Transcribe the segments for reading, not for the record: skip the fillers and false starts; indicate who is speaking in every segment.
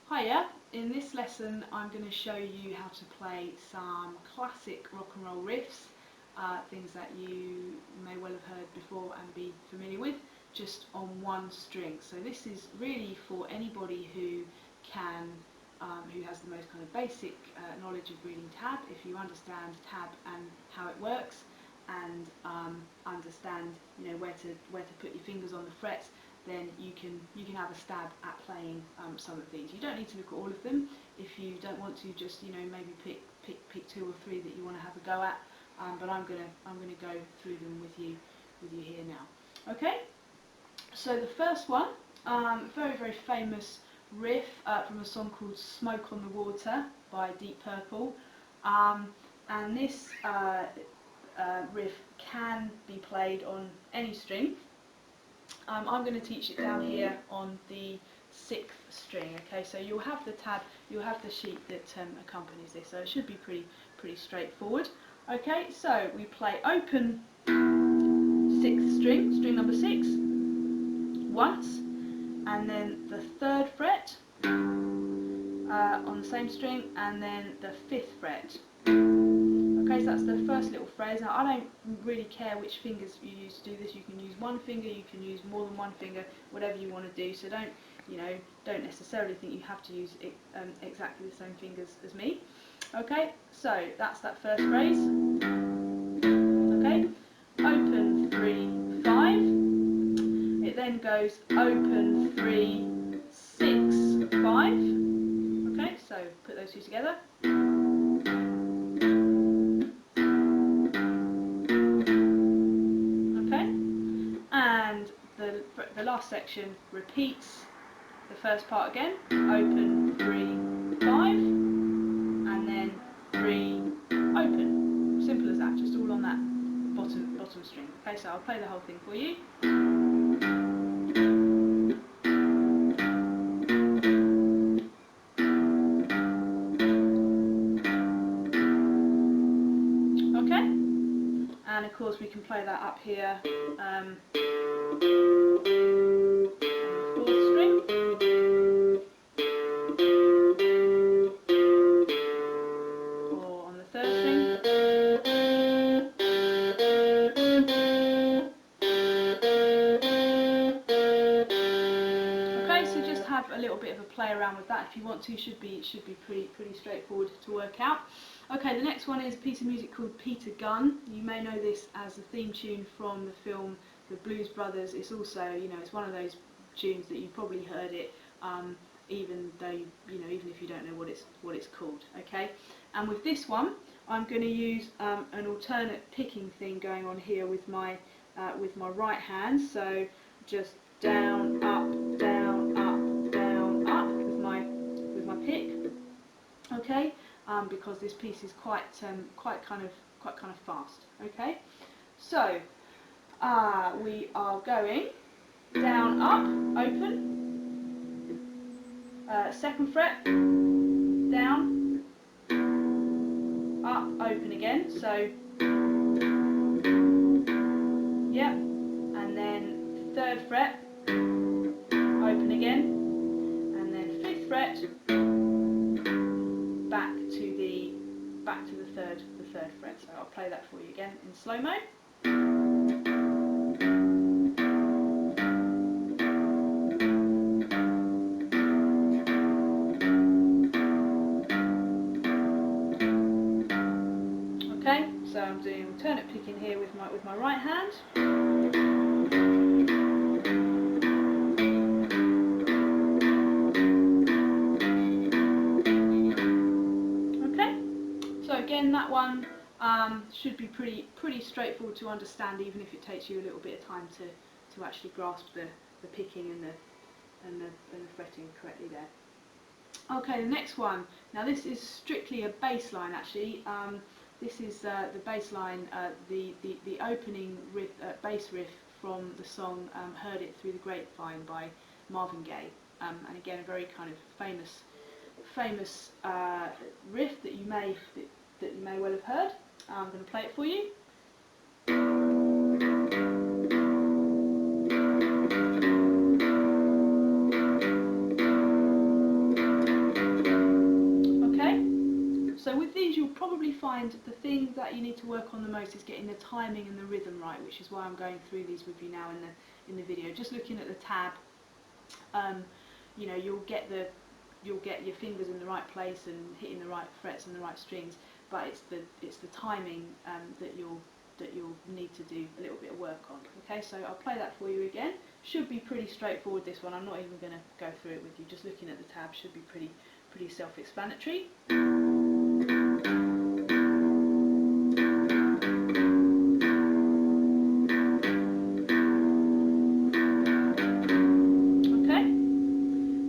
Speaker 1: Hiya, in this lesson I'm going to show you how to play some classic rock and roll riffs, things that you may well have heard before and be familiar with, just on one string. So this is really for anybody who has the most kind of basic knowledge of reading tab. If you understand tab and how it works, and understand where to put your fingers on the frets, then you can have a stab at playing some of these. You don't need to look at all of them. If you don't want to, just maybe pick two or three that you want to have a go at. But I'm gonna go through them with you here now. Okay. So the first one, very famous riff from a song called "Smoke on the Water" by Deep Purple, and this riff can be played on any string. I'm going to teach it down here on the 6th string. Okay, so you'll have the tab, you'll have the sheet that accompanies this, so it should be pretty straightforward. Okay, so we play open 6th string number 6, once, and then the 3rd fret on the same string, and then the 5th fret. Okay, so that's the first little phrase. Now I don't really care which fingers you use to do this. You can use one finger, you can use more than one finger, whatever you want to do. So don't necessarily think you have to use exactly the same fingers as me. Okay, so that's that first phrase. Okay, open 3, 5. It then goes open 3, 6, 5. Okay, so put those two together. The last section repeats the first part again. Open 3, 5, and then 3, open. Simple as that, just all on that bottom string. Okay, so I'll play the whole thing for you. Okay, and of course we can play that up here. Have a little bit of a play around with that if you want to. Should be pretty straightforward to work out. Okay, the next one is a piece of music called Peter Gunn. You may know this as the theme tune from the film The Blues Brothers. It's also, it's one of those tunes that you probably heard it, even though even if you don't know what it's called. Okay, and with this one, I'm going to use an alternate picking thing going on here with my right hand. So just down, up, down, up, down, up with my pick. Okay, because this piece is quite kind of fast. Okay, so we are going down, up, open, 2nd fret, down, up, open again. So yep, and then 3rd fret, open again, and then 5th fret, back to the third fret. So I'll play that for you again in slow-mo. Okay, so I'm doing alternate picking here with my right hand. Again, that one should be pretty straightforward to understand, even if it takes you a little bit of time to actually grasp the picking and the fretting correctly there. Okay, the next one. Now this is strictly a bass line actually. This is the bass line, the opening riff, bass riff from the song "Heard It Through the Grapevine" by Marvin Gaye, and again a very kind of famous riff that you may well have heard. I'm going to play it for you. probably find the thing that you need to work on the most is getting the timing and the rhythm right, which is why I'm going through these with you now in the video. Just looking at the tab, you know, you'll get your fingers in the right place and hitting the right frets and the right strings, but it's the timing that you'll need to do a little bit of work on. Okay, so I'll play that for you again. Should be pretty straightforward, this one. I'm not even going to go through it with you. Just looking at the tab should be pretty self-explanatory. Okay,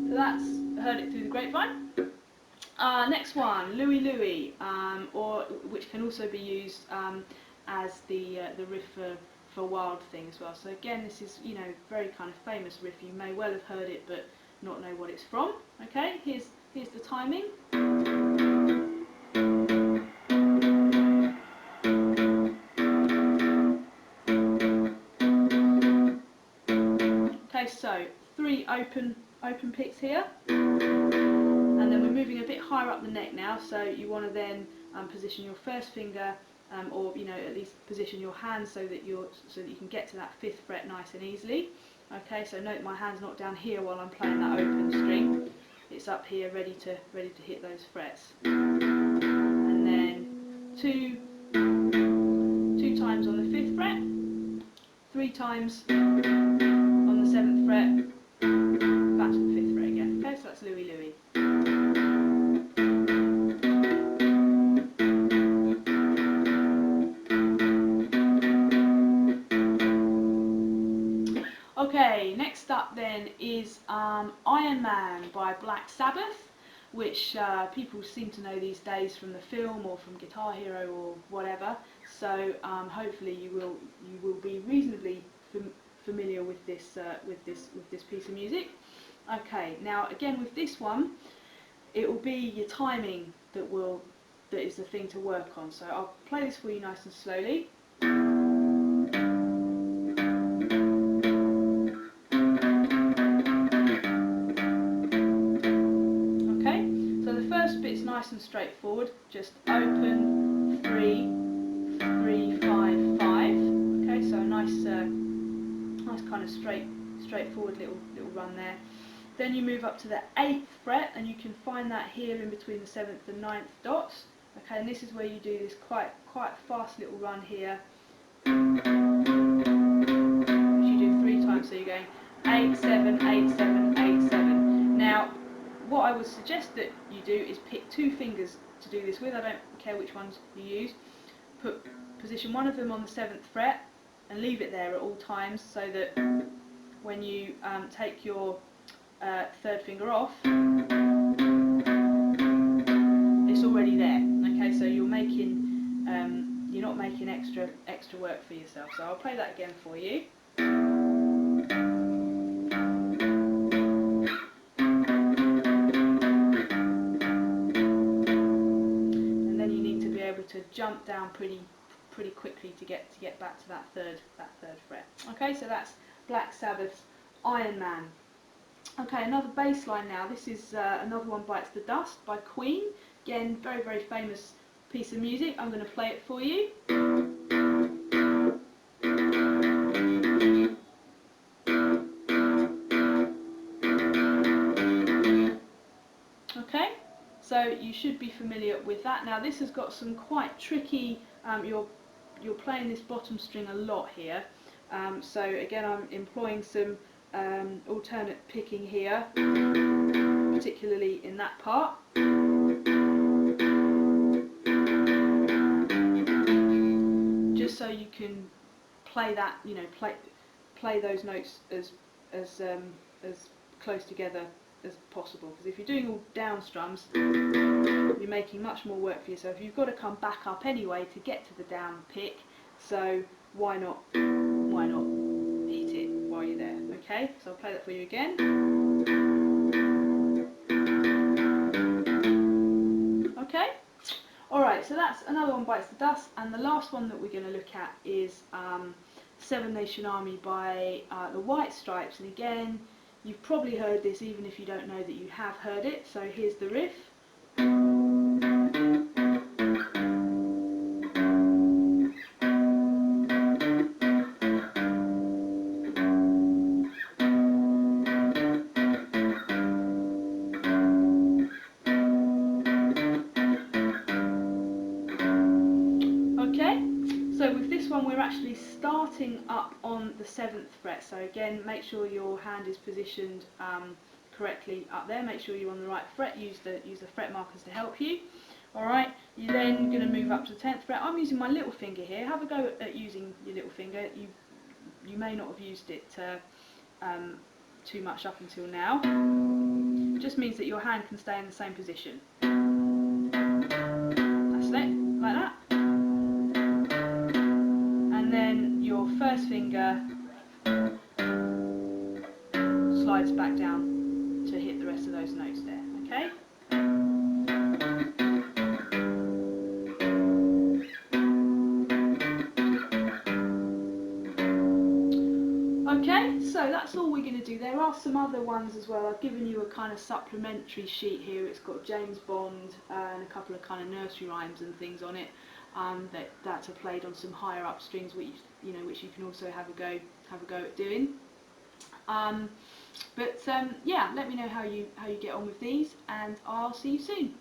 Speaker 1: so that's Heard It Through the Grapevine. Next one, Louie Louie, or which can also be used as the riff for Wild Thing as well. So again, this is, you know, very kind of famous riff. You may well have heard it, but not know what it's from. Okay, here's the timing. Okay, so 3 open picks here. And then we're moving a bit higher up the neck now, so you want to then position your first finger, or you know, at least position your hand so that you can get to that 5th fret nice and easily. Okay, so note my hand's not down here while I'm playing that open string; it's up here, ready to hit those frets. And then two times on the 5th fret, 3 times on the 7th fret, back to the 5th fret again. Okay, so that's Louie Louie. Okay, next up then is Iron Man by Black Sabbath, which people seem to know these days from the film or from Guitar Hero or whatever. So hopefully you will be reasonably familiar with this piece of music. Okay, now again with this one, it will be your timing that is the thing to work on. So I'll play this for you nice and slowly. Nice and straightforward, just open 3 3 5 5. Okay, so a nice kind of straightforward little run there. Then you move up to the 8th fret, and you can find that here in between the 7th and 9th dots. Okay, and this is where you do this quite fast little run here, which you do 3 times. So you're going 8 7 8 7 8 7. Now, what I would suggest that you do is pick 2 fingers to do this with. I don't care which ones you use. Position one of them on the 7th fret and leave it there at all times, so that when you take your 3rd finger off, it's already there. Okay, so you're not making extra work for yourself. So I'll play that again for you. To jump down pretty quickly to get back to that third fret. Okay, so that's Black Sabbath's Iron Man. Okay, another bass line now. This is Another One Bites the Dust by Queen. Again, very famous piece of music. I'm going to play it for you. Okay, so you should be familiar with that. Now this has got some quite tricky, you're playing this bottom string a lot here, so again I'm employing some alternate picking here, particularly in that part. Just so you can play that, you know, play those notes as close together as possible, because if you're doing all down strums, you're making much more work for yourself. You've got to come back up anyway to get to the down pick, so why not hit it while you're there. Okay, so I'll play that for you again. Okay, alright, so that's Another One Bites the Dust, and the last one that we're going to look at is Seven Nation Army by the White Stripes. And again, you've probably heard this even if you don't know that you have heard it, so here's the riff. one we're actually starting up on the 7th fret, so again make sure your hand is positioned correctly up there, make sure you're on the right fret, use the fret markers to help you. Alright, you're then going to move up to the 10th fret. I'm using my little finger here. Have a go at using your little finger. You may not have used it too much up until now. It just means that your hand can stay in the same position. That's it, like that. And then your first finger slides back down to hit the rest of those notes there, okay? Okay, so that's all we're going to do. There are some other ones as well. I've given you a kind of supplementary sheet here. It's got James Bond and a couple of kind of nursery rhymes and things on it that are played on some higher up strings, which you can also have a go at doing. Yeah, let me know how you get on with these, and I'll see you soon.